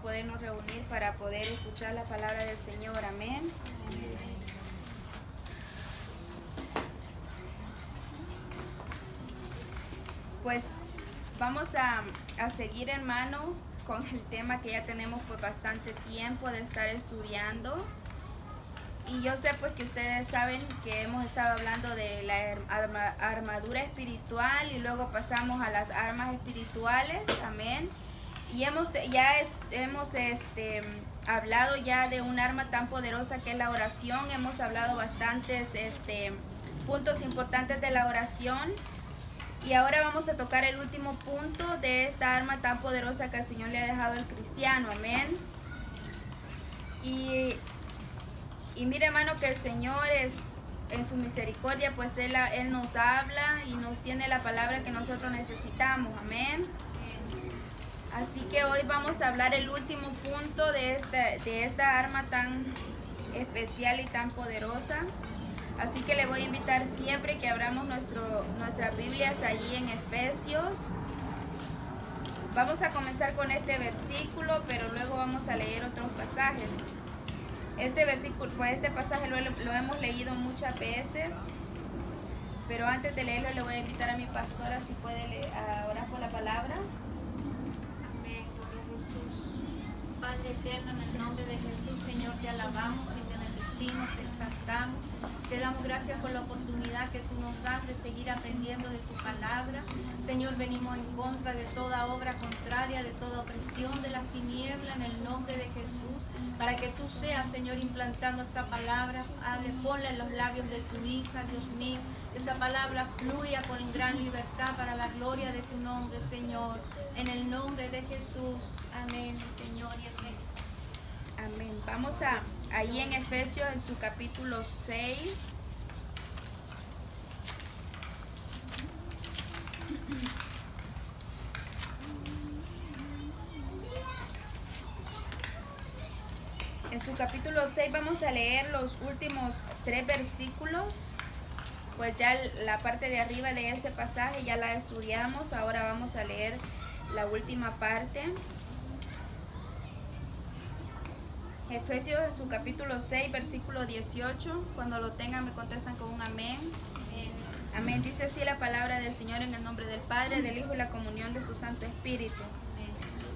podernos reunir para poder escuchar la palabra del Señor. Amén. Pues vamos a seguir, hermano, con el tema que ya tenemos pues bastante tiempo de estar estudiando. Y yo sé pues que ustedes saben que hemos estado hablando de la armadura espiritual y luego pasamos a las armas espirituales. Amén. Y hemos hablado ya de un arma tan poderosa que es la oración. Hemos hablado bastantes puntos importantes de la oración. Y ahora vamos a tocar el último punto de esta arma tan poderosa que el Señor le ha dejado al cristiano. Amén. Y mire, hermano, que el Señor en su misericordia, pues Él nos habla y nos tiene la palabra que nosotros necesitamos. Amén. Así que hoy vamos a hablar el último punto de esta arma tan especial y tan poderosa. Así que le voy a invitar siempre que abramos nuestras Biblias allí en Efesios. Vamos a comenzar con este versículo, pero luego vamos a leer otros pasajes. Este pasaje lo hemos leído muchas veces, pero antes de leerlo le voy a invitar a mi pastora si puede orar por la palabra. Amén, gloria a Jesús. Padre eterno, en el nombre de Jesús, Señor, te alabamos y te bendecimos, te exaltamos. Te damos gracias por la oportunidad que tú nos das de seguir aprendiendo de tu palabra. Señor, venimos en contra de toda obra contraria, de toda opresión de las tinieblas en el nombre de Jesús, para que tú seas, Señor, implantando esta palabra. Padre, ponla en los labios de tu hija, Dios mío. Que esa palabra fluya con gran libertad para la gloria de tu nombre, Señor. En el nombre de Jesús. Amén, Señor, y amén. Amén. Vamos ahí en Efesios, en su capítulo 6. En su capítulo 6 vamos a leer los últimos 3 versículos. Pues ya la parte de arriba de ese pasaje ya la estudiamos. Ahora vamos a leer la última parte. Efesios en su capítulo 6, versículo 18. Cuando lo tengan me contestan con un amén. Amén. Dice así la palabra del Señor en el nombre del Padre, del Hijo y la comunión de su Santo Espíritu.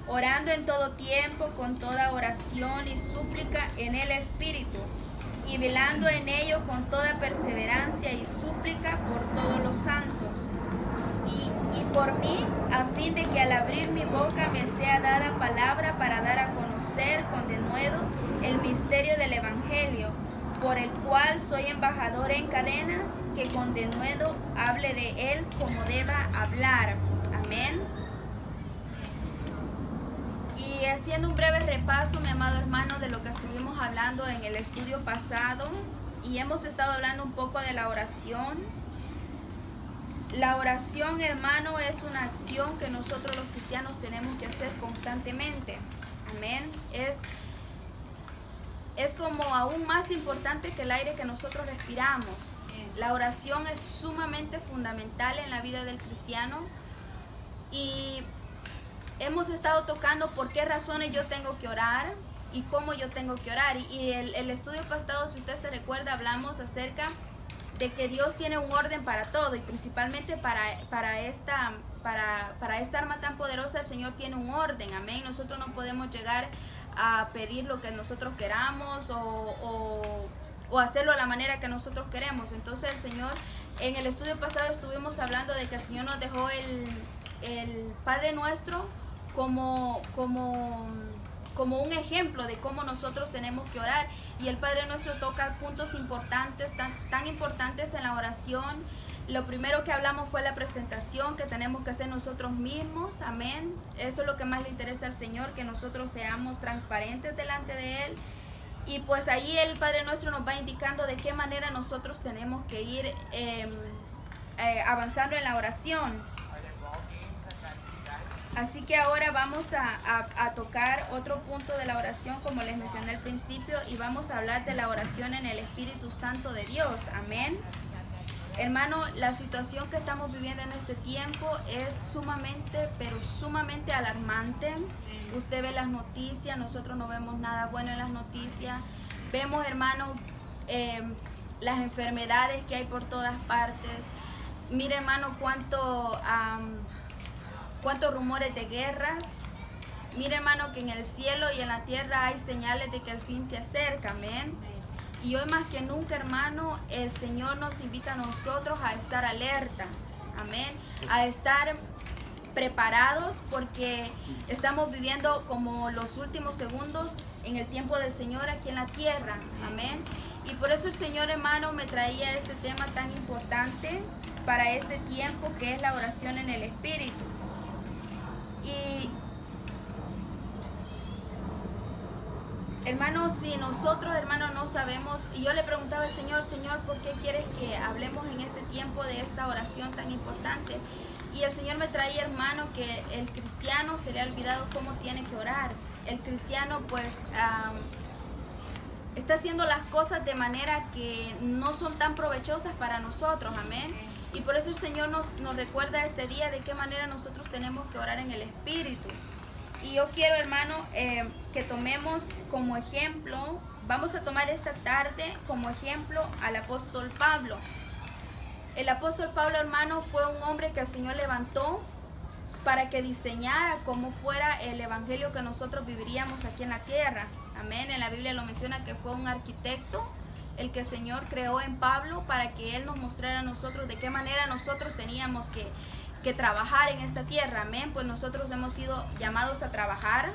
Orando en todo tiempo, con toda oración y súplica en el Espíritu, y velando en ello con toda perseverancia y súplica por todos los santos. Y por mí, a fin de que al abrir mi boca me sea dada palabra para dar a conocer con denuedo el misterio del Evangelio, por el cual soy embajador en cadenas, que con denuedo hable de él como deba hablar. Amén. Y haciendo un breve repaso, mi amado hermano, de lo que estuvimos hablando en el estudio pasado, y hemos estado hablando un poco de la oración. La oración, hermano, es una acción que nosotros los cristianos tenemos que hacer constantemente. Amén. Es como aún más importante que el aire que nosotros respiramos. La oración es sumamente fundamental en la vida del cristiano. Y hemos estado tocando por qué razones yo tengo que orar y cómo yo tengo que orar. Y el estudio pasado, si usted se recuerda, hablamos acerca de que Dios tiene un orden para todo, y principalmente para esta arma tan poderosa el Señor tiene un orden. Amén. Nosotros no podemos llegar a pedir lo que nosotros queramos o hacerlo a la manera que nosotros queremos. Entonces el Señor, en el estudio pasado estuvimos hablando de que el Señor nos dejó el Padre Nuestro como un ejemplo de cómo nosotros tenemos que orar. Y el Padre Nuestro toca puntos importantes, tan importantes en la oración. Lo primero que hablamos fue la presentación que tenemos que hacer nosotros mismos. Amén. Eso es lo que más le interesa al Señor, que nosotros seamos transparentes delante de Él. Y pues ahí el Padre Nuestro nos va indicando de qué manera nosotros tenemos que ir avanzando en la oración. Así que ahora vamos a tocar otro punto de la oración, como les mencioné al principio, y vamos a hablar de la oración en el Espíritu Santo de Dios. Amén. Hermano, la situación que estamos viviendo en este tiempo es sumamente, pero sumamente alarmante. usted ve las noticias, nosotros no vemos nada bueno en las noticias. Vemos, hermano, las enfermedades que hay por todas partes. Mire, hermano, cuántos rumores de guerras. Mire, hermano, que en el cielo y en la tierra hay señales de que el fin se acerca, amén. Y hoy más que nunca, hermano, el Señor nos invita a nosotros a estar alerta, amén, a estar preparados, porque estamos viviendo como los últimos segundos en el tiempo del Señor aquí en la tierra, amén. Y por eso el Señor, hermano, me traía este tema tan importante para este tiempo, que es la oración en el Espíritu. Y hermanos, si nosotros, hermanos, no sabemos, y yo le preguntaba al Señor, Señor, ¿por qué quieres que hablemos en este tiempo de esta oración tan importante? Y el Señor me traía, hermano, que el cristiano se le ha olvidado cómo tiene que orar. El cristiano, pues, está haciendo las cosas de manera que no son tan provechosas para nosotros, amén. Y por eso el Señor nos recuerda este día de qué manera nosotros tenemos que orar en el Espíritu. Y yo quiero, hermano, que tomemos como ejemplo, vamos a tomar esta tarde como ejemplo al apóstol Pablo. El apóstol Pablo, hermano, fue un hombre que el Señor levantó para que diseñara cómo fuera el evangelio que nosotros viviríamos aquí en la tierra. Amén. En la Biblia lo menciona que fue un arquitecto el que el Señor creó en Pablo para que Él nos mostrara a nosotros de qué manera nosotros teníamos que trabajar en esta tierra, amén. Pues nosotros hemos sido llamados a trabajar,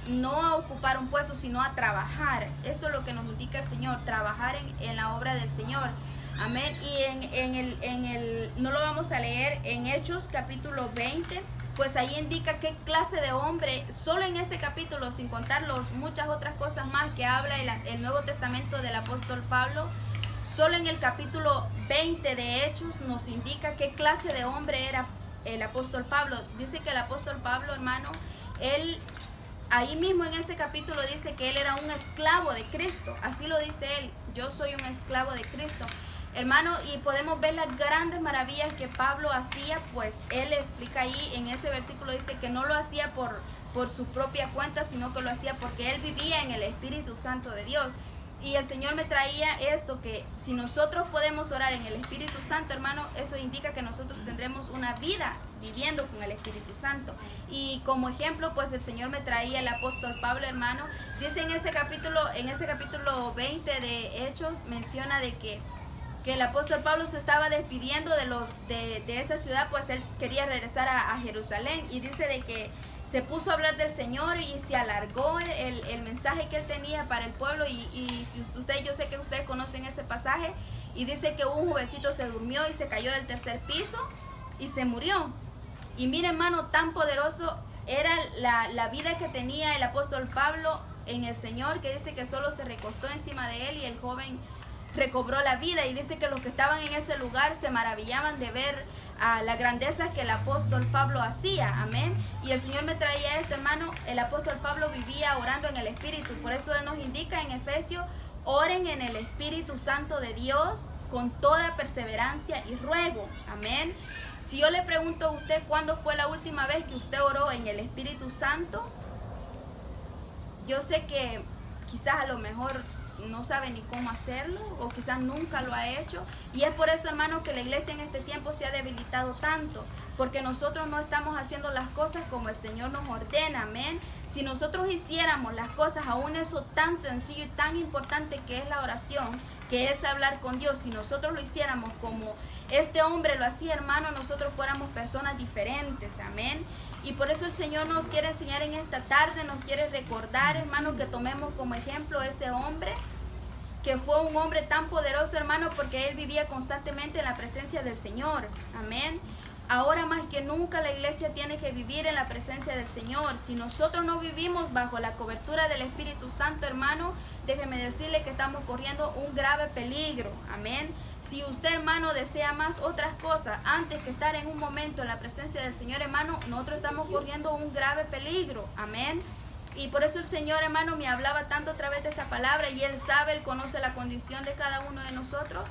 no a ocupar un puesto, sino a trabajar. Eso es lo que nos indica el Señor, trabajar en la obra del Señor, amén. Y no lo vamos a leer en Hechos capítulo 20, pues ahí indica qué clase de hombre, solo en ese capítulo, sin contar muchas otras cosas más que habla el Nuevo Testamento del apóstol Pablo. Solo en el capítulo 20 de Hechos nos indica qué clase de hombre era el apóstol Pablo. Dice que el apóstol Pablo, hermano, él ahí mismo en ese capítulo dice que él era un esclavo de Cristo. Así lo dice él, yo soy un esclavo de Cristo. Hermano, y podemos ver las grandes maravillas que Pablo hacía, pues él explica ahí en ese versículo, dice que no lo hacía por su propia cuenta, sino que lo hacía porque él vivía en el Espíritu Santo de Dios. Y el Señor me traía esto, que si nosotros podemos orar en el Espíritu Santo, hermano, eso indica que nosotros tendremos una vida viviendo con el Espíritu Santo. Y como ejemplo, pues el Señor me traía el apóstol Pablo, hermano. Dice en ese capítulo 20 de Hechos, menciona de que el apóstol Pablo se estaba despidiendo de esa ciudad, pues él quería regresar a Jerusalén. Y dice de que se puso a hablar del Señor y se alargó el mensaje que él tenía para el pueblo. Y si yo sé que ustedes conocen ese pasaje, y dice que un jovencito se durmió y se cayó del tercer piso y se murió. Y mire, hermano, tan poderoso era la vida que tenía el apóstol Pablo en el Señor, que dice que solo se recostó encima de él y el joven recobró la vida. Y dice que los que estaban en ese lugar se maravillaban de ver la grandeza que el apóstol Pablo hacía, amén. Y el Señor me traía esto, hermano, el apóstol Pablo vivía orando en el Espíritu. Por eso Él nos indica en Efesios, oren en el Espíritu Santo de Dios con toda perseverancia y ruego, amén. Si yo le pregunto a usted cuándo fue la última vez que usted oró en el Espíritu Santo, yo sé que quizás a lo mejor no sabe ni cómo hacerlo, o quizás nunca lo ha hecho. Y es por eso, hermano, que la iglesia en este tiempo se ha debilitado tanto, porque nosotros no estamos haciendo las cosas como el Señor nos ordena, amén. Si nosotros hiciéramos las cosas, aún eso tan sencillo y tan importante que es la oración, que es hablar con Dios, si nosotros lo hiciéramos como este hombre lo hacía, hermano, nosotros fuéramos personas diferentes, amén. Y por eso el Señor nos quiere enseñar en esta tarde, nos quiere recordar, hermano, que tomemos como ejemplo ese hombre, que fue un hombre tan poderoso, hermano, porque él vivía constantemente en la presencia del Señor, amén. Ahora más que nunca la iglesia tiene que vivir en la presencia del Señor. Si nosotros no vivimos bajo la cobertura del Espíritu Santo, hermano, déjeme decirle que estamos corriendo un grave peligro, amén. Si usted, hermano, desea más otras cosas antes que estar en un momento en la presencia del Señor, hermano, nosotros estamos corriendo un grave peligro, amén. Y por eso el Señor, hermano, me hablaba tanto a través de esta palabra, y Él sabe, Él conoce la condición de cada uno de nosotros,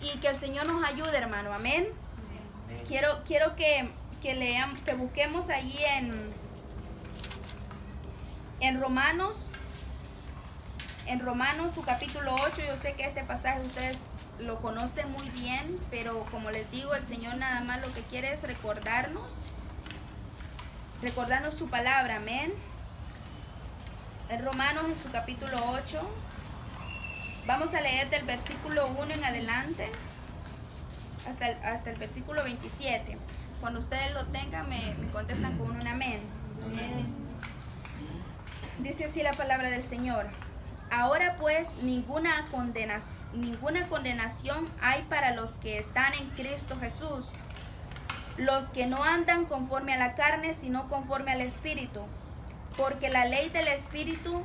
y que el Señor nos ayude, hermano, amén. Quiero que leamos, que busquemos allí En Romanos su capítulo 8, yo sé que este pasaje ustedes lo conocen muy bien, pero como les digo, el Señor nada más lo que quiere es recordarnos su palabra, amén. En Romanos en su capítulo 8, vamos a leer del versículo 1 en adelante hasta el versículo 27. Cuando ustedes lo tengan, me contestan con un amén. Dice así la palabra del Señor. Ahora pues ninguna condenación hay para los que están en Cristo Jesús, los que no andan conforme a la carne, sino conforme al Espíritu. Porque la ley del Espíritu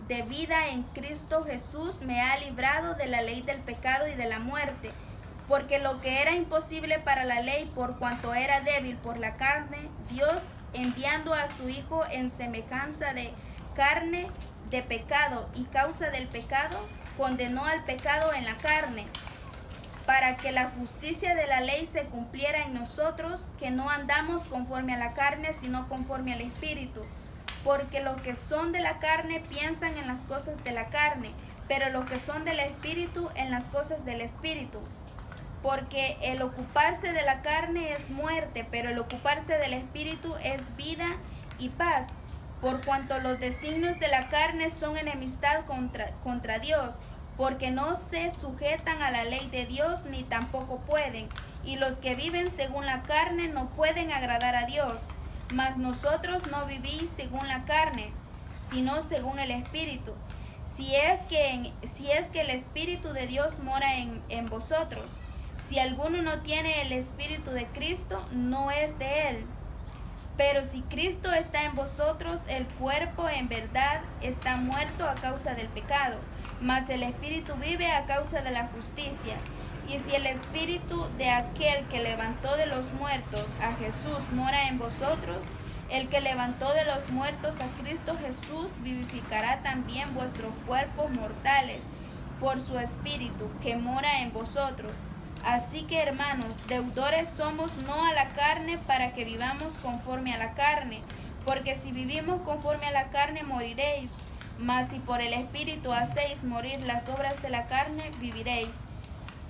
de vida en Cristo Jesús me ha librado de la ley del pecado y de la muerte. Porque lo que era imposible para la ley, por cuanto era débil por la carne, Dios, enviando a su Hijo en semejanza de carne de pecado y causa del pecado, condenó al pecado en la carne, para que la justicia de la ley se cumpliera en nosotros, que no andamos conforme a la carne, sino conforme al Espíritu. Porque los que son de la carne piensan en las cosas de la carne, pero los que son del Espíritu en las cosas del Espíritu. Porque el ocuparse de la carne es muerte, pero el ocuparse del Espíritu es vida y paz. Por cuanto los designios de la carne son enemistad contra Dios, porque no se sujetan a la ley de Dios ni tampoco pueden, y los que viven según la carne no pueden agradar a Dios. Mas nosotros no vivís según la carne, sino según el Espíritu. Si es que el Espíritu de Dios mora en vosotros. Si alguno no tiene el Espíritu de Cristo, no es de él. Pero si Cristo está en vosotros, el cuerpo en verdad está muerto a causa del pecado, mas el Espíritu vive a causa de la justicia. Y si el Espíritu de aquel que levantó de los muertos a Jesús mora en vosotros, el que levantó de los muertos a Cristo Jesús vivificará también vuestros cuerpos mortales por su Espíritu que mora en vosotros. Así que, hermanos, deudores somos no a la carne para que vivamos conforme a la carne, porque si vivimos conforme a la carne moriréis, mas si por el Espíritu hacéis morir las obras de la carne, viviréis.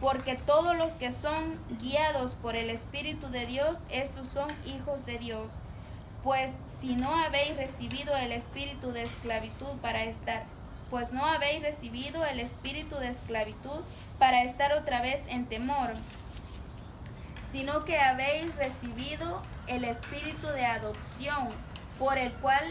Porque todos los que son guiados por el Espíritu de Dios, estos son hijos de Dios. Pues no habéis recibido el espíritu de esclavitud para estar otra vez en temor, sino que habéis recibido el espíritu de adopción, por el cual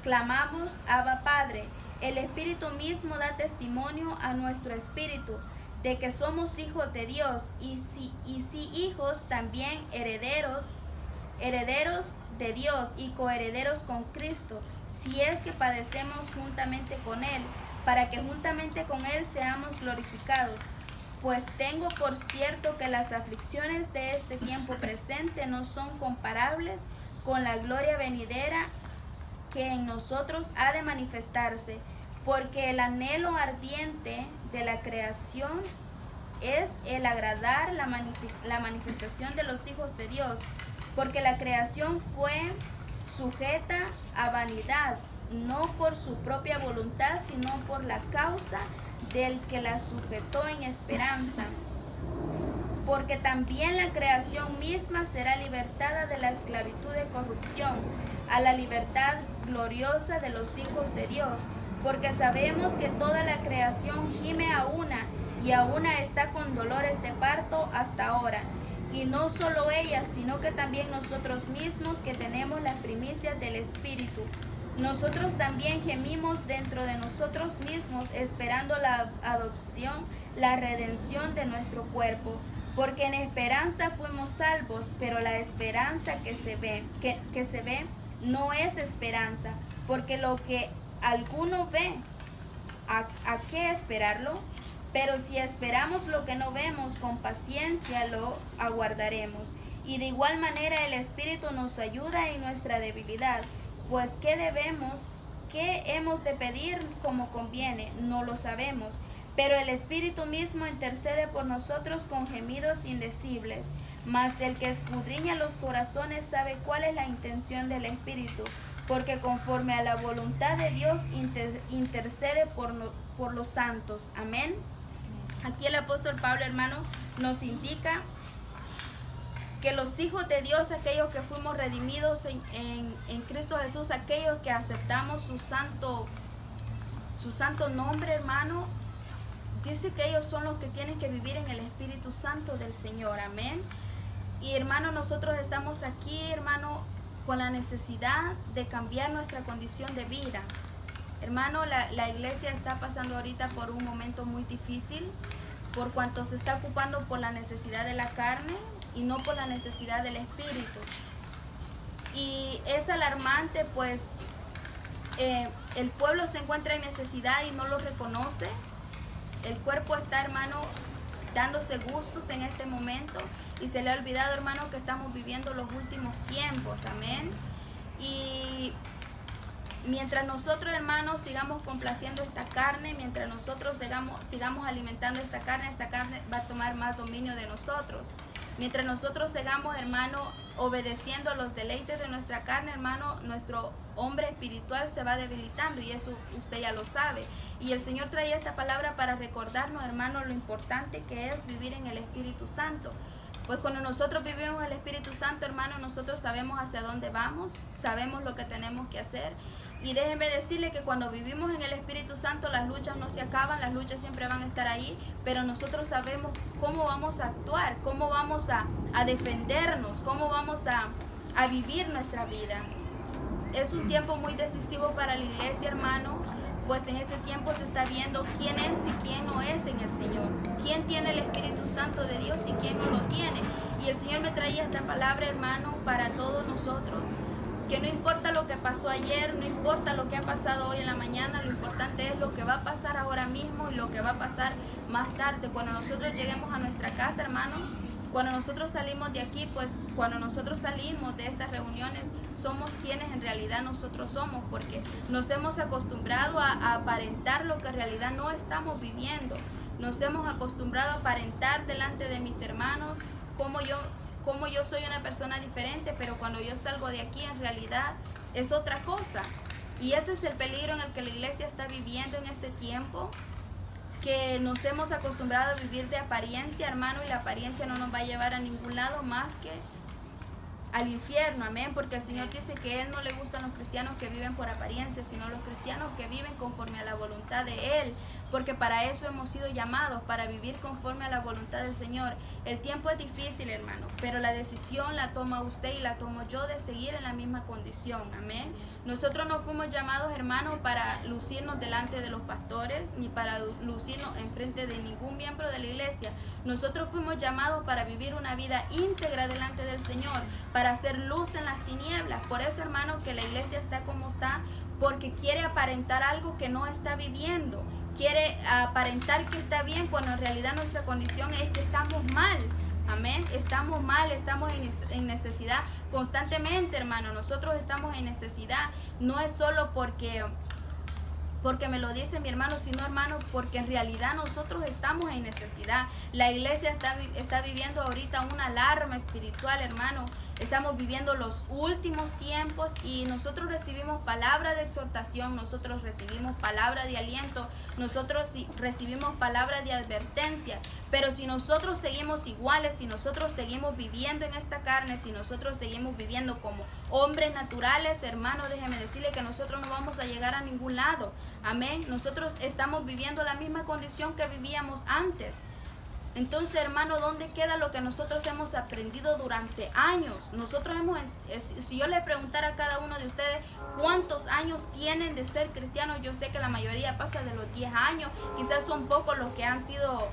clamamos Abba Padre. El Espíritu mismo da testimonio a nuestro espíritu de que somos hijos de Dios, y si hijos, también herederos de Dios y coherederos con Cristo, si es que padecemos juntamente con Él, para que juntamente con Él seamos glorificados. Pues tengo por cierto que las aflicciones de este tiempo presente no son comparables con la gloria venidera que en nosotros ha de manifestarse, porque el anhelo ardiente de la creación es el agradar la manifestación de los hijos de Dios, porque la creación fue sujeta a vanidad, no por su propia voluntad, sino por la causa del que la sujetó en esperanza. Porque también la creación misma será libertada de la esclavitud de corrupción a la libertad gloriosa de los hijos de Dios. Porque sabemos que toda la creación gime a una, y a una está con dolores de parto hasta ahora. Y no solo ella, sino que también nosotros mismos, que tenemos las primicias del Espíritu. Nosotros también gemimos dentro de nosotros mismos, esperando la adopción, la redención de nuestro cuerpo. Porque en esperanza fuimos salvos, pero la esperanza que se ve no es esperanza. Porque lo que alguno ve, ¿a qué esperarlo? Pero si esperamos lo que no vemos, con paciencia lo aguardaremos. Y de igual manera el Espíritu nos ayuda en nuestra debilidad. Pues ¿qué hemos de pedir como conviene? No lo sabemos. Pero el Espíritu mismo intercede por nosotros con gemidos indecibles. Mas el que escudriña los corazones sabe cuál es la intención del Espíritu, porque conforme a la voluntad de Dios intercede por los santos. Amén. Aquí el apóstol Pablo, hermano, nos indica que los hijos de Dios, aquellos que fuimos redimidos en Cristo Jesús, aquellos que aceptamos su santo nombre, hermano, dice que ellos son los que tienen que vivir en el Espíritu Santo del Señor. Amén. Y hermano, nosotros estamos aquí, hermano, con la necesidad de cambiar nuestra condición de vida. Hermano, la iglesia está pasando ahorita por un momento muy difícil, por cuanto se está ocupando por la necesidad de la carne y no por la necesidad del Espíritu. Y es alarmante, pues el pueblo se encuentra en necesidad y no lo reconoce. El cuerpo está, hermano, dándose gustos en este momento y se le ha olvidado, hermano, que estamos viviendo los últimos tiempos. Amén. Y mientras nosotros, hermanos, sigamos complaciendo esta carne, mientras nosotros sigamos alimentando esta carne va a tomar más dominio de nosotros. Mientras nosotros sigamos, hermano, obedeciendo a los deleites de nuestra carne, hermano, nuestro hombre espiritual se va debilitando, y eso usted ya lo sabe. Y el Señor traía esta palabra para recordarnos, hermano, lo importante que es vivir en el Espíritu Santo. Pues cuando nosotros vivimos en el Espíritu Santo, hermano, nosotros sabemos hacia dónde vamos, sabemos lo que tenemos que hacer. Y déjenme decirle que cuando vivimos en el Espíritu Santo, las luchas no se acaban, las luchas siempre van a estar ahí, pero nosotros sabemos cómo vamos a actuar, cómo vamos a defendernos, cómo vamos a vivir nuestra vida. Es un tiempo muy decisivo para la iglesia, hermano, pues en este tiempo se está viendo quién es y quién no es en el Señor, quién tiene el Espíritu Santo de Dios y quién no lo tiene. Y el Señor me traía esta palabra, hermano, para todos nosotros, que no importa lo que pasó ayer, no importa lo que ha pasado hoy en la mañana, lo importante es lo que va a pasar ahora mismo y lo que va a pasar más tarde, cuando nosotros lleguemos a nuestra casa, hermano. Cuando nosotros salimos de aquí, pues cuando nosotros salimos de estas reuniones, somos quienes en realidad nosotros somos, porque nos hemos acostumbrado a aparentar lo que en realidad no estamos viviendo. Nos hemos acostumbrado a aparentar delante de mis hermanos como yo soy una persona diferente, pero cuando yo salgo de aquí en realidad es otra cosa. Y ese es el peligro en el que la iglesia está viviendo en este tiempo, que nos hemos acostumbrado a vivir de apariencia, hermano, y la apariencia no nos va a llevar a ningún lado más que al infierno. Amén. Porque el Señor dice que a Él no le gustan los cristianos que viven por apariencia, sino los cristianos que viven conforme a la voluntad de Él, porque para eso hemos sido llamados, para vivir conforme a la voluntad del Señor. El tiempo es difícil, hermano, pero la decisión la toma usted y la tomo yo de seguir en la misma condición. Amén. Nosotros no fuimos llamados, hermano, para lucirnos delante de los pastores, ni para lucirnos enfrente de ningún miembro de la iglesia. Nosotros fuimos llamados para vivir una vida íntegra delante del Señor, para hacer luz en las tinieblas. Por eso, hermano, que la iglesia está como está, porque quiere aparentar algo que no está viviendo. Quiere aparentar que está bien, cuando en realidad nuestra condición es que estamos mal. Amén. Estamos mal, estamos en necesidad constantemente, hermano. Nosotros estamos en necesidad. No es solo porque me lo dice mi hermano, sino, hermano, porque en realidad nosotros estamos en necesidad. La iglesia está viviendo ahorita una alarma espiritual, hermano. Estamos viviendo los últimos tiempos y nosotros recibimos palabra de exhortación, nosotros recibimos palabra de aliento, nosotros recibimos palabra de advertencia. Pero si nosotros seguimos iguales, si nosotros seguimos viviendo en esta carne, si nosotros seguimos viviendo como hombres naturales, hermano, déjeme decirle que nosotros no vamos a llegar a ningún lado. Amén. Nosotros estamos viviendo la misma condición que vivíamos antes. Entonces, hermano, ¿dónde queda lo que nosotros hemos aprendido durante años? Si yo le preguntara a cada uno de ustedes cuántos años tienen de ser cristianos, yo sé que la mayoría pasa de los 10 años, quizás son pocos los que han sido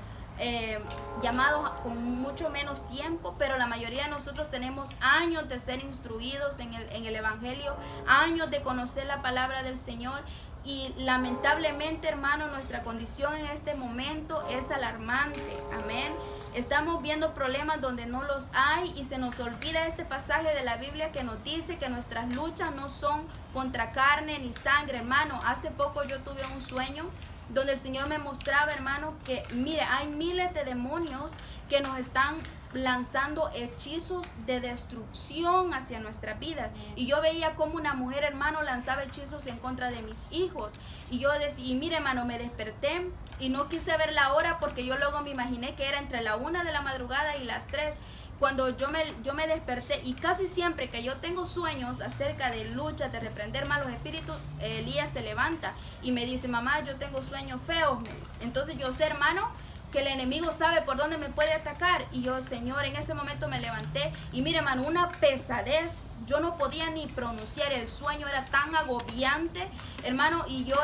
llamados con mucho menos tiempo, pero la mayoría de nosotros tenemos años de ser instruidos en el Evangelio, años de conocer la palabra del Señor. Y lamentablemente, hermano, nuestra condición en este momento es alarmante. Amén. Estamos viendo problemas donde no los hay y se nos olvida este pasaje de la Biblia que nos dice que nuestras luchas no son contra carne ni sangre, hermano. Hace poco yo tuve un sueño donde el Señor me mostraba, hermano, que mire, hay miles de demonios que nos están lanzando hechizos de destrucción hacia nuestras vidas. Y yo veía como una mujer, hermano, lanzaba hechizos en contra de mis hijos. Y yo decía, y mire, hermano, me desperté y no quise ver la hora porque yo luego me imaginé que era entre la 1 de la madrugada y las 3. Cuando yo me desperté, y casi siempre que yo tengo sueños acerca de luchas, de reprender malos espíritus, Elías se levanta y me dice, mamá, yo tengo sueños feos, me dice. Entonces yo sé, hermano, que el enemigo sabe por dónde me puede atacar. Y yo, Señor, en ese momento me levanté y mire, hermano, una pesadez. Yo no podía ni pronunciar, el sueño era tan agobiante, hermano, y yo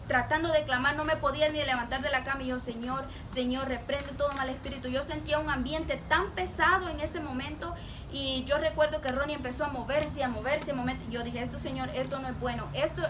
tratando de clamar no me podía ni levantar de la cama. Y yo, Señor, reprende todo mal espíritu. Yo sentía un ambiente tan pesado en ese momento. Y yo recuerdo que Ronnie empezó a moverse. Y yo dije, Señor, esto no es bueno. Esto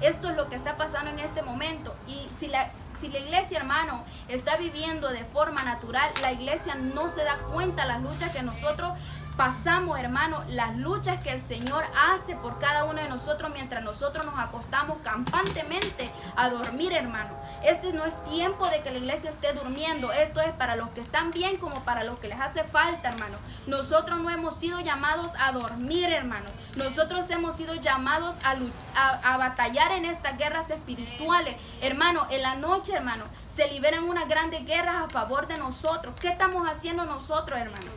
es lo que está pasando en este momento. Y si la iglesia, hermano, está viviendo de forma natural, la iglesia no se da cuenta las luchas que nosotros pasamos, hermano, las luchas que el Señor hace por cada uno de nosotros mientras nosotros nos acostamos campantemente a dormir, hermano. Este no es tiempo de que la iglesia esté durmiendo. Esto es para los que están bien como para los que les hace falta, hermano. Nosotros no hemos sido llamados a dormir, hermano. Nosotros hemos sido llamados a batallar en estas guerras espirituales. Hermano, en la noche, hermano, se liberan unas grandes guerras a favor de nosotros. ¿Qué estamos haciendo nosotros, hermano?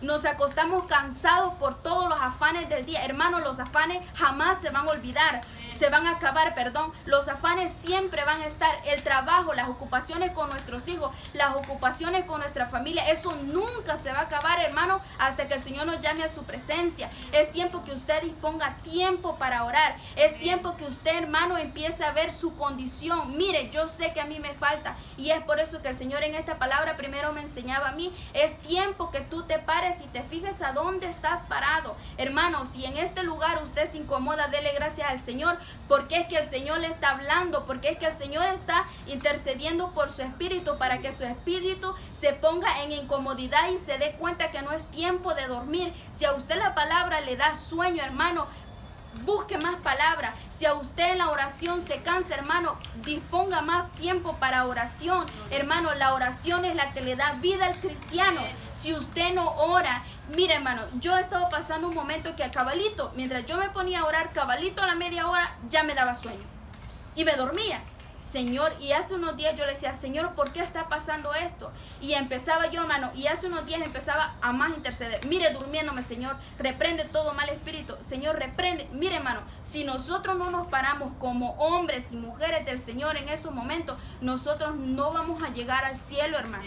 Nos acostamos cansados por todos los afanes del día. Hermano, los afanes jamás se van a olvidar. Se van a acabar, perdón. Los afanes siempre van a estar. El trabajo, las ocupaciones con nuestros hijos, las ocupaciones con nuestra familia, eso nunca se va a acabar, hermano, hasta que el Señor nos llame a su presencia. Es tiempo que usted disponga tiempo para orar. Es tiempo que usted, hermano, empiece a ver su condición. Mire, yo sé que a mí me falta. Y es por eso que el Señor en esta palabra primero me enseñaba a mí. Es tiempo que tú te pares y te fijes a dónde estás parado. Hermano, si en este lugar usted se incomoda, dele gracias al Señor, porque es que el Señor le está hablando, porque es que el Señor está intercediendo por su espíritu, para que su espíritu se ponga en incomodidad y se dé cuenta que no es tiempo de dormir. Si a usted la palabra le da sueño, hermano, busque más palabra. Si a usted en la oración se cansa, hermano, disponga más tiempo para oración. Hermano, la oración es la que le da vida al cristiano. Si usted no ora, mire, hermano, yo he estado pasando un momento que a cabalito, mientras yo me ponía a orar, cabalito a la media hora, ya me daba sueño y me dormía. Señor, y hace unos días yo le decía, Señor, ¿por qué está pasando esto? Y empezaba yo, hermano, y hace unos días empezaba a más interceder. Mire, durmiéndome, Señor, reprende todo mal espíritu. Señor, reprende. Mire, hermano, si nosotros no nos paramos como hombres y mujeres del Señor en esos momentos, nosotros no vamos a llegar al cielo, hermano.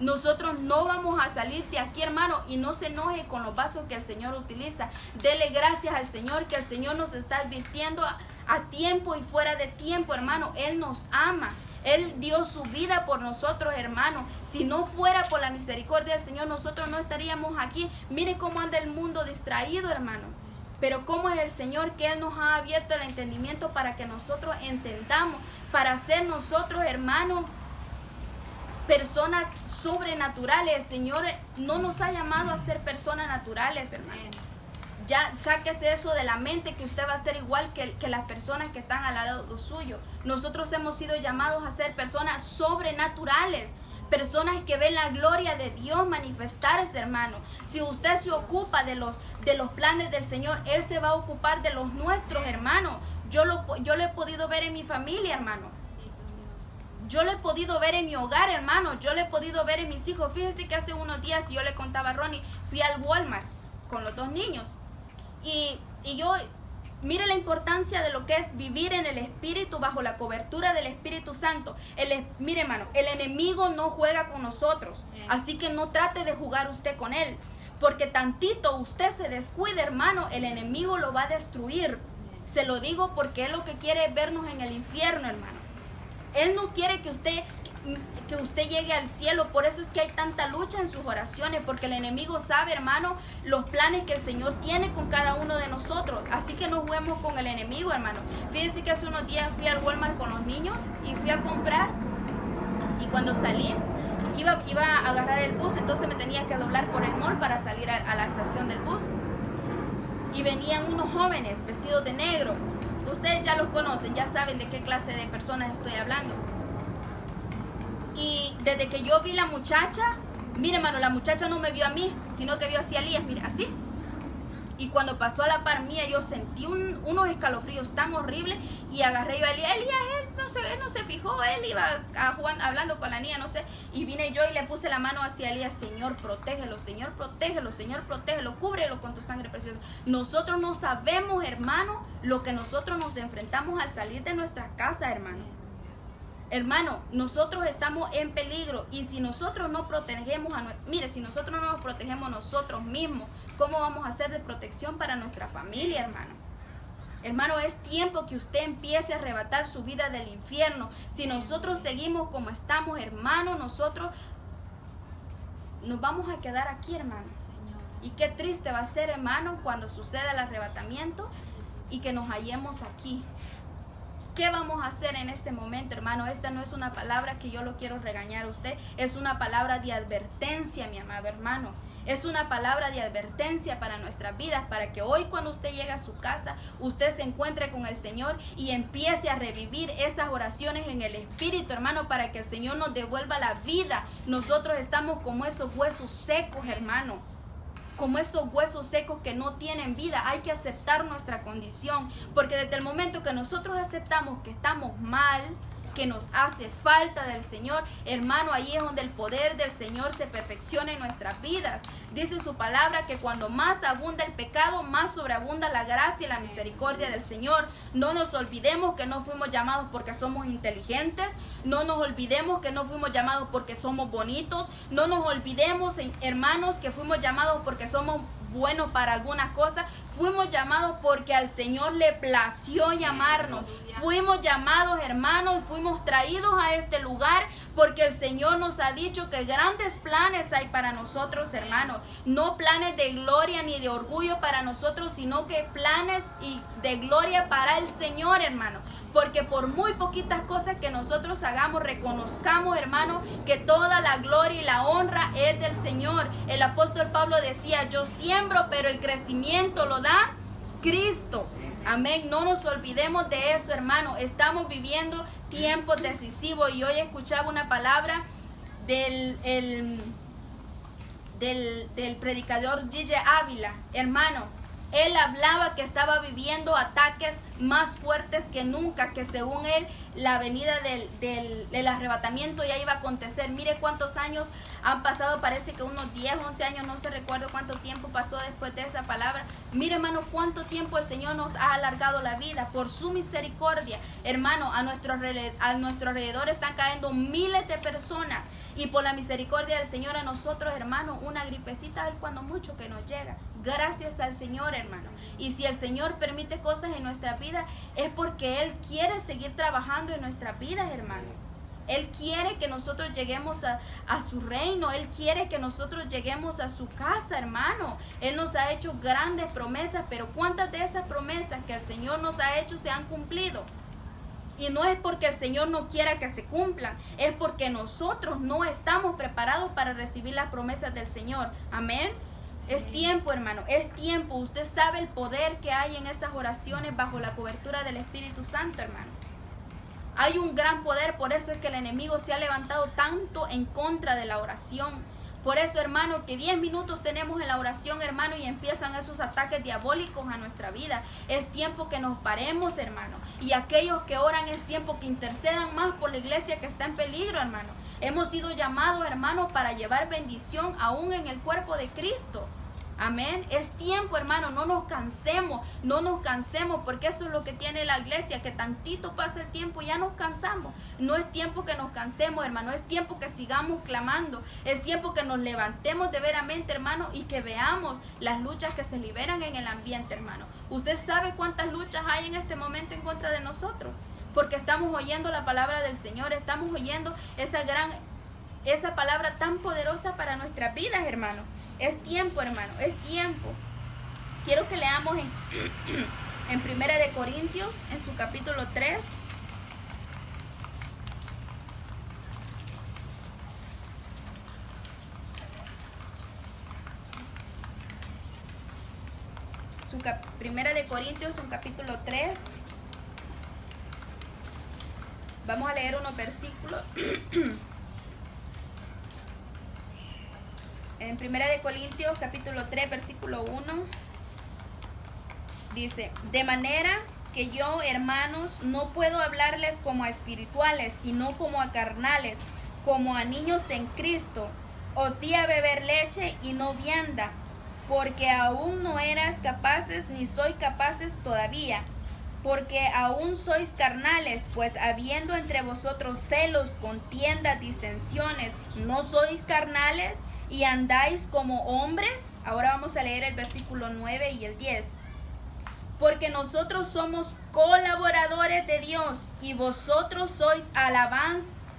Nosotros no vamos a salir de aquí, hermano, y no se enoje con los vasos que el Señor utiliza. Dele gracias al Señor, que el Señor nos está advirtiendo a tiempo y fuera de tiempo, hermano. Él nos ama. Él dio su vida por nosotros, hermano. Si no fuera por la misericordia del Señor, nosotros no estaríamos aquí. Mire cómo anda el mundo distraído, hermano. Pero cómo es el Señor, que Él nos ha abierto el entendimiento para que nosotros entendamos, para ser nosotros, hermano, personas sobrenaturales. El Señor no nos ha llamado a ser personas naturales, hermano. Ya sáquese eso de la mente, que usted va a ser igual que las personas que están al lado suyo. Nosotros hemos sido llamados a ser personas sobrenaturales, personas que ven la gloria de Dios manifestarse, hermano. Si usted se ocupa de los planes del Señor, Él se va a ocupar de los nuestros, hermano. Yo lo he podido ver en mi familia, hermano. Yo lo he podido ver en mi hogar, hermano. Yo lo he podido ver en mis hijos. Fíjense que hace unos días, yo le contaba a Ronnie, fui al Walmart con los 2 niños. Y yo, mire la importancia de lo que es vivir en el Espíritu, bajo la cobertura del Espíritu Santo. Mire, hermano, el enemigo no juega con nosotros. Así que no trate de jugar usted con él. Porque tantito usted se descuide, hermano, el enemigo lo va a destruir. Se lo digo porque él lo que quiere es vernos en el infierno, hermano. Él no quiere que usted llegue al cielo. Por eso es que hay tanta lucha en sus oraciones, porque el enemigo sabe, hermano, los planes que el Señor tiene con cada uno de nosotros. Así que no juguemos con el enemigo, hermano. Fíjense que hace unos días fui al Walmart con los niños y fui a comprar, y cuando salí iba a agarrar el bus, entonces me tenía que doblar por el mall para salir a la estación del bus, y venían unos jóvenes vestidos de negro. Ustedes ya los conocen, ya saben de qué clase de personas estoy hablando. Y desde que yo vi la muchacha, Mire, hermano, la muchacha no me vio a mí, sino que vio así a Elías, mire, así. Y cuando pasó a la par mía, yo sentí unos escalofríos tan horribles y agarré yo a Elías. Elías, él no se fijó, él iba hablando con la niña, no sé. Y vine yo y le puse la mano hacia Elías. Señor, protégelo, Señor, protégelo, Señor, protégelo, cúbrelo con tu sangre preciosa. Nosotros no sabemos, hermano, lo que nosotros nos enfrentamos al salir de nuestra casa, hermano. Hermano, nosotros estamos en peligro y si nosotros no protegemos si nosotros no nos protegemos nosotros mismos, ¿cómo vamos a hacer de protección para nuestra familia, hermano? Hermano, es tiempo que usted empiece a arrebatar su vida del infierno. Si nosotros seguimos como estamos, hermano, nosotros nos vamos a quedar aquí, hermano. Y qué triste va a ser, hermano, cuando suceda el arrebatamiento y que nos hallemos aquí. ¿Qué vamos a hacer en este momento, hermano? Esta no es una palabra que yo lo quiero regañar a usted. Es una palabra de advertencia, mi amado hermano. Es una palabra de advertencia para nuestras vidas, para que hoy cuando usted llegue a su casa, usted se encuentre con el Señor y empiece a revivir esas oraciones en el Espíritu, hermano, para que el Señor nos devuelva la vida. Nosotros estamos como esos huesos secos, hermano. Como esos huesos secos que no tienen vida. Hay que aceptar nuestra condición, porque desde el momento que nosotros aceptamos que estamos mal, que nos hace falta del Señor, hermano, ahí es donde el poder del Señor se perfecciona en nuestras vidas. Dice su palabra que cuando más abunda el pecado, más sobreabunda la gracia y la misericordia del Señor. No nos olvidemos que no fuimos llamados porque somos inteligentes. No nos olvidemos que no fuimos llamados porque somos bonitos. No nos olvidemos, hermanos, que fuimos llamados porque somos buenos para algunas cosas. Fuimos llamados porque al Señor le plació llamarnos. Fuimos llamados, hermanos, fuimos traídos a este lugar porque el Señor nos ha dicho que grandes planes hay para nosotros, hermanos. No planes de gloria ni de orgullo para nosotros, sino que planes de gloria para el Señor, hermano. Porque por muy poquitas cosas que nosotros hagamos, reconozcamos, hermano, que toda la gloria y la honra es del Señor. El apóstol Pablo decía, yo siembro, pero el crecimiento lo da Cristo. Amén. No nos olvidemos de eso, hermano. Estamos viviendo tiempos decisivos y hoy escuchaba una palabra del predicador Gille Ávila, hermano. Él hablaba que estaba viviendo ataques más fuertes que nunca, que según él la venida del arrebatamiento ya iba a acontecer. Mire cuántos años han pasado, parece que unos 10, 11 años, no se recuerdo cuánto tiempo pasó después de esa palabra. Mire, hermano, cuánto tiempo el Señor nos ha alargado la vida por su misericordia. Hermano, a nuestro alrededor están cayendo miles de personas y por la misericordia del Señor a nosotros, hermano, una gripecita es cuando mucho que nos llega. Gracias al Señor, hermano. Y si el Señor permite cosas en nuestra vida, es porque Él quiere seguir trabajando en nuestras vidas, hermano. Él quiere que nosotros lleguemos a su reino. Él quiere que nosotros lleguemos a su casa, hermano. Él nos ha hecho grandes promesas, pero ¿cuántas de esas promesas que el Señor nos ha hecho se han cumplido? Y no es porque el Señor no quiera que se cumplan, es porque nosotros no estamos preparados para recibir las promesas del Señor. Amén. Es tiempo, hermano, es tiempo. Usted sabe el poder que hay en esas oraciones bajo la cobertura del Espíritu Santo, hermano. Hay un gran poder, por eso es que el enemigo se ha levantado tanto en contra de la oración. Por eso, hermano, que 10 minutos tenemos en la oración, hermano, y empiezan esos ataques diabólicos a nuestra vida. Es tiempo que nos paremos, hermano. Y aquellos que oran es tiempo que intercedan más por la iglesia que está en peligro, hermano. Hemos sido llamados, hermano, para llevar bendición aún en el cuerpo de Cristo. Amén. Es tiempo, hermano, no nos cansemos, porque eso es lo que tiene la iglesia, que tantito pasa el tiempo y ya nos cansamos. No es tiempo que nos cansemos, hermano, es tiempo que sigamos clamando, es tiempo que nos levantemos de veramente, hermano, y que veamos las luchas que se liberan en el ambiente, hermano. Usted sabe cuántas luchas hay en este momento en contra de nosotros, porque estamos oyendo la palabra del Señor, estamos oyendo esa palabra tan poderosa para nuestras vidas, hermano. Es tiempo, hermano, es tiempo. Quiero que leamos en Primera de Corintios, en su capítulo 3. Primera de Corintios, un capítulo 3. Vamos a leer unos versículos. En 1 Corintios capítulo 3 versículo 1 dice: de manera que yo, hermanos, no puedo hablarles como a espirituales, sino como a carnales, como a niños en Cristo. Os di a beber leche y no vianda, porque aún no eras capaces, ni sois capaces todavía, porque aún sois carnales, pues habiendo entre vosotros celos, contiendas, disensiones, ¿no sois carnales y andáis como hombres? Ahora vamos a leer el versículo 9 y el 10. Porque nosotros somos colaboradores de Dios, y vosotros sois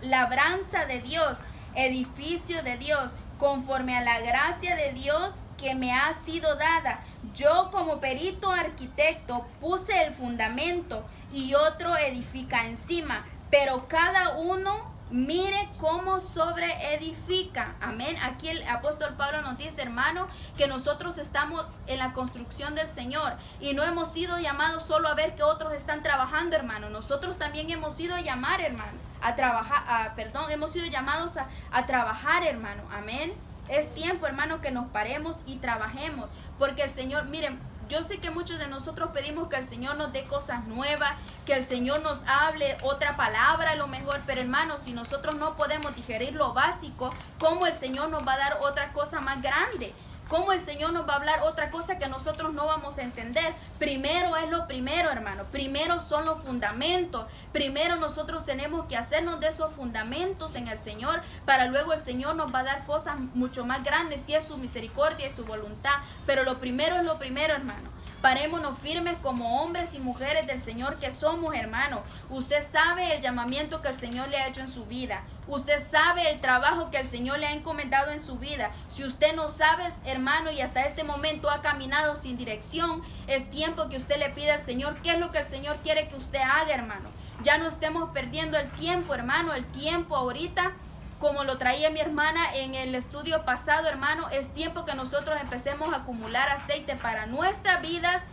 labranza de Dios, edificio de Dios, conforme a la gracia de Dios que me ha sido dada. Yo, como perito arquitecto, puse el fundamento y otro edifica encima, pero cada uno mire cómo sobreedifica. Amén. Aquí el apóstol Pablo nos dice, hermano, que nosotros estamos en la construcción del Señor y no hemos sido llamados solo a ver que otros están trabajando, hermano. Nosotros también hemos sido llamados, hermano, a trabajar, hemos sido llamados a trabajar, hermano. Amén. Es tiempo, hermano, que nos paremos y trabajemos, porque el Señor, miren, yo sé que muchos de nosotros pedimos que el Señor nos dé cosas nuevas, que el Señor nos hable otra palabra a lo mejor, pero hermanos, si nosotros no podemos digerir lo básico, ¿cómo el Señor nos va a dar otra cosa más grande? ¿Cómo el Señor nos va a hablar otra cosa que nosotros no vamos a entender? Primero es lo primero, hermano. Primero son los fundamentos. Primero nosotros tenemos que hacernos de esos fundamentos en el Señor, para luego el Señor nos va a dar cosas mucho más grandes si es su misericordia y su voluntad. Pero lo primero es lo primero, hermano. Parémonos firmes como hombres y mujeres del Señor que somos, hermano. Usted sabe el llamamiento que el Señor le ha hecho en su vida. Usted sabe el trabajo que el Señor le ha encomendado en su vida. Si usted no sabe, hermano, y hasta este momento ha caminado sin dirección, es tiempo que usted le pida al Señor qué es lo que el Señor quiere que usted haga, hermano. Ya no estemos perdiendo el tiempo, hermano. El tiempo ahorita, como lo traía mi hermana en el estudio pasado, hermano, es tiempo que nosotros empecemos a acumular aceite para nuestras vidas,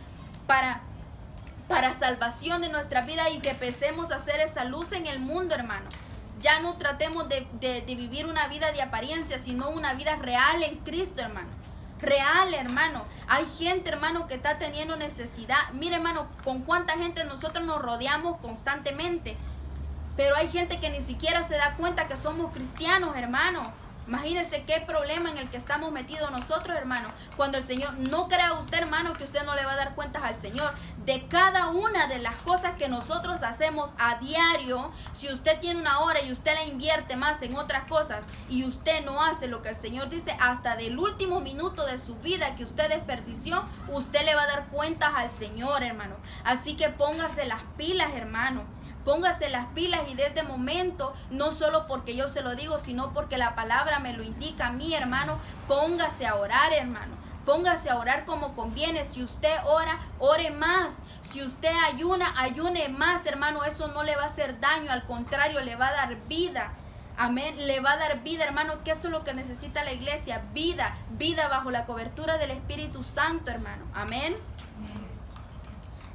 para salvación de nuestra vida, y que empecemos a hacer esa luz en el mundo, hermano. Ya no tratemos de vivir una vida de apariencia, sino una vida real en Cristo, hermano. Real, hermano. Hay gente, hermano, que está teniendo necesidad. Mire, hermano, con cuánta gente nosotros nos rodeamos constantemente. Pero hay gente que ni siquiera se da cuenta que somos cristianos, hermano. Imagínense qué problema en el que estamos metidos nosotros, hermano. Cuando el Señor, no crea usted, hermano, que usted no le va a dar cuentas al Señor de cada una de las cosas que nosotros hacemos a diario. Si usted tiene una hora y usted la invierte más en otras cosas y usted no hace lo que el Señor dice, hasta del último minuto de su vida que usted desperdició, usted le va a dar cuentas al Señor, hermano. Así que póngase las pilas, hermano. Póngase las pilas, y desde momento, no solo porque yo se lo digo, sino porque la palabra me lo indica a mí, hermano, póngase a orar, hermano. Póngase a orar como conviene. Si usted ora, ore más. Si usted ayuna, ayune más, hermano. Eso no le va a hacer daño, al contrario, le va a dar vida. Amén. Le va a dar vida, hermano, que eso es lo que necesita la iglesia. Vida, vida bajo la cobertura del Espíritu Santo, hermano. Amén.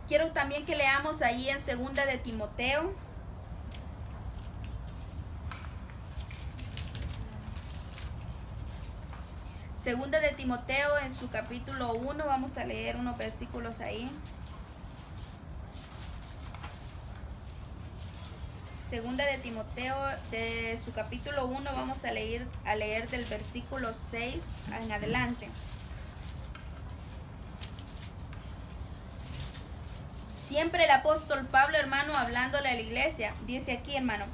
Quiero también que leamos ahí en 2 de Timoteo. Segunda de Timoteo, en su capítulo 1, vamos a leer unos versículos ahí. Segunda de Timoteo, de su capítulo 1, vamos a leer del versículo 6 en adelante. Siempre el apóstol Pablo, hermano, hablándole a la iglesia, dice aquí, hermano: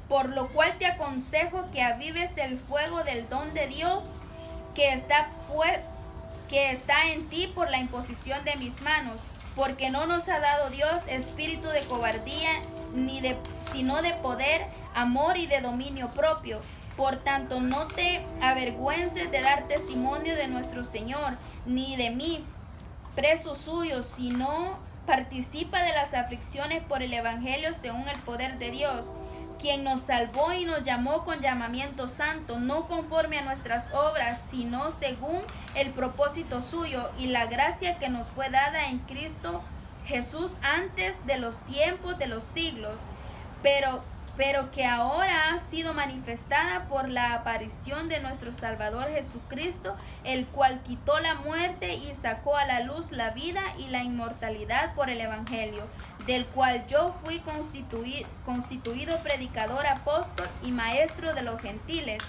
por lo cual te aconsejo que avives el fuego del don de Dios que está en ti por la imposición de mis manos, porque no nos ha dado Dios espíritu de cobardía, sino de poder, amor y de dominio propio. Por tanto, no te avergüences de dar testimonio de nuestro Señor, ni de mí, preso suyo, sino participa de las aflicciones por el evangelio según el poder de Dios, quien nos salvó y nos llamó con llamamiento santo, no conforme a nuestras obras, sino según el propósito suyo y la gracia que nos fue dada en Cristo Jesús antes de los tiempos de los siglos, pero pero que ahora ha sido manifestada por la aparición de nuestro Salvador Jesucristo, el cual quitó la muerte y sacó a la luz la vida y la inmortalidad por el Evangelio, del cual yo fui constituido predicador, apóstol y maestro de los gentiles,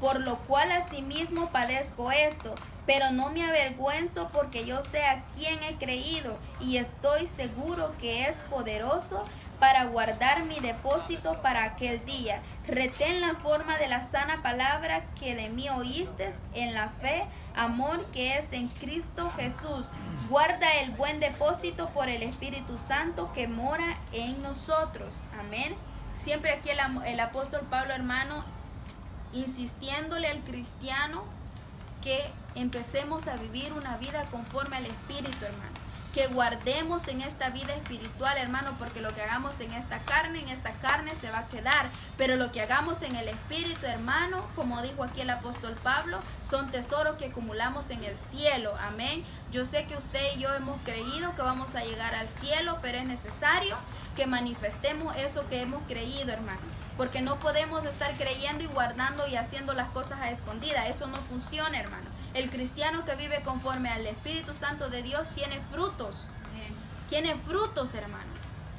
por lo cual asimismo padezco esto, pero no me avergüenzo, porque yo sé a quién he creído y estoy seguro que es poderoso para guardar mi depósito para aquel día. Retén la forma de la sana palabra que de mí oíste en la fe, amor que es en Cristo Jesús. Guarda el buen depósito por el Espíritu Santo que mora en nosotros. Amén. Siempre aquí el apóstol Pablo, hermano, insistiéndole al cristiano que empecemos a vivir una vida conforme al Espíritu, hermano. Que guardemos en esta vida espiritual, hermano, porque lo que hagamos en esta carne se va a quedar. Pero lo que hagamos en el Espíritu, hermano, como dijo aquí el apóstol Pablo, son tesoros que acumulamos en el cielo. Amén. Yo sé que usted y yo hemos creído que vamos a llegar al cielo, pero es necesario que manifestemos eso que hemos creído, hermano. Porque no podemos estar creyendo y guardando y haciendo las cosas a escondidas. Eso no funciona, hermano. El cristiano que vive conforme al Espíritu Santo de Dios tiene frutos. Tiene frutos, hermano.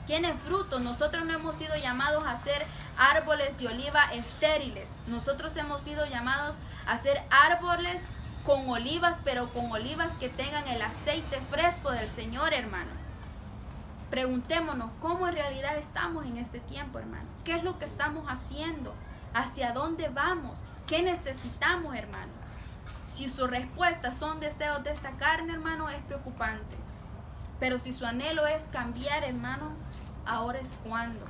Tiene frutos. Nosotros no hemos sido llamados a ser árboles de oliva estériles. Nosotros hemos sido llamados a ser árboles con olivas, pero con olivas que tengan el aceite fresco del Señor, hermano. Preguntémonos cómo en realidad estamos en este tiempo, hermano. ¿Qué es lo que estamos haciendo? ¿Hacia dónde vamos? ¿Qué necesitamos, hermano? Si su respuesta son deseos de esta carne, hermano, es preocupante. Pero si su anhelo es cambiar, hermano, ahora es cuando.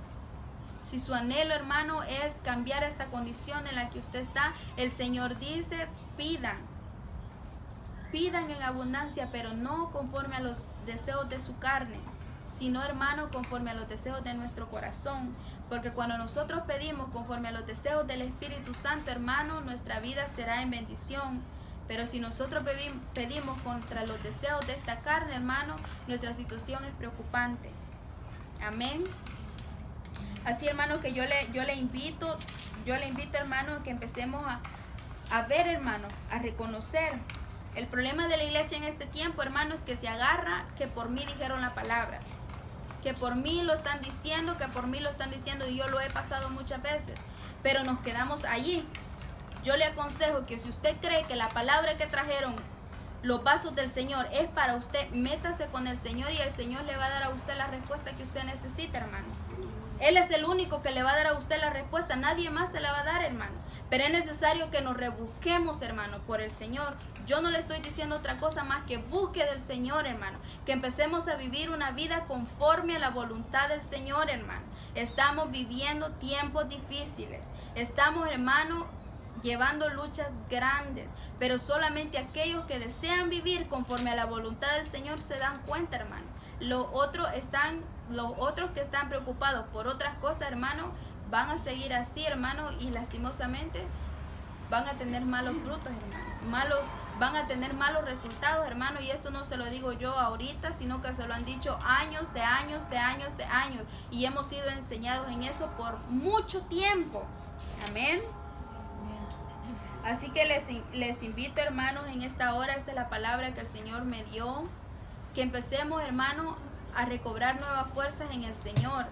Si su anhelo, hermano, es cambiar esta condición en la que usted está, el Señor dice, pidan. Pidan en abundancia, pero no conforme a los deseos de su carne, sino, hermano, conforme a los deseos de nuestro corazón. Porque cuando nosotros pedimos conforme a los deseos del Espíritu Santo, hermano, nuestra vida será en bendición. Pero si nosotros pedimos contra los deseos de esta carne, hermano, nuestra situación es preocupante. Amén. Así, hermano, que yo le invito, hermano, a que empecemos a ver, hermano, a reconocer. El problema de la iglesia en este tiempo, hermano, es que se agarra que por mí dijeron la palabra. Que por mí lo están diciendo, y yo lo he pasado muchas veces. Pero nos quedamos allí. Yo le aconsejo que si usted cree que la palabra que trajeron los vasos del Señor es para usted, métase con el Señor y el Señor le va a dar a usted la respuesta que usted necesita, hermano. Él es el único que le va a dar a usted la respuesta, nadie más se la va a dar, hermano. Pero es necesario que nos rebusquemos, hermano, por el Señor. Yo no le estoy diciendo otra cosa más que busque del Señor, hermano. Que empecemos a vivir una vida conforme a la voluntad del Señor, hermano. Estamos viviendo tiempos difíciles. Estamos, hermano, llevando luchas grandes, pero solamente aquellos que desean vivir conforme a la voluntad del Señor se dan cuenta, hermano. Los otros que están preocupados por otras cosas, hermano, van a seguir así, hermano, y lastimosamente van a tener malos frutos, hermano. Van a tener malos resultados, hermano, y esto no se lo digo yo ahorita, sino que se lo han dicho años, y hemos sido enseñados en eso por mucho tiempo. Amén. Así que les invito, hermanos, en esta hora, esta es la palabra que el Señor me dio, que empecemos, hermano, a recobrar nuevas fuerzas en el Señor.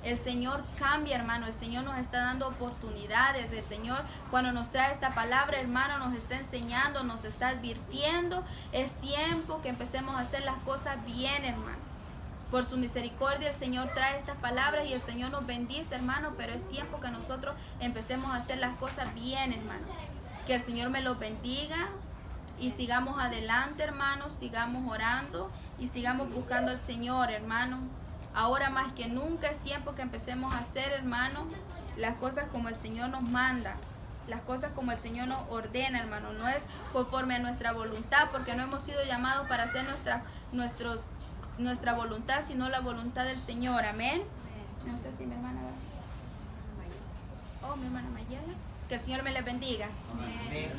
El Señor cambia, hermano, el Señor nos está dando oportunidades, el Señor cuando nos trae esta palabra, hermano, nos está enseñando, nos está advirtiendo. Es tiempo que empecemos a hacer las cosas bien, hermano. Por su misericordia el Señor trae estas palabras y el Señor nos bendice, hermano, pero es tiempo que nosotros empecemos a hacer las cosas bien, hermano. Que el Señor me los bendiga y sigamos adelante, hermanos, sigamos orando y sigamos buscando al Señor, hermano. Ahora más que nunca es tiempo que empecemos a hacer, hermano, las cosas como el Señor nos manda, las cosas como el Señor nos ordena, hermano. No es conforme a nuestra voluntad, porque no hemos sido llamados para hacer nuestra voluntad, sino la voluntad del Señor. Amén. No sé si mi hermana va. Oh, mi hermana Mayela. Que el Señor me les bendiga. Amén.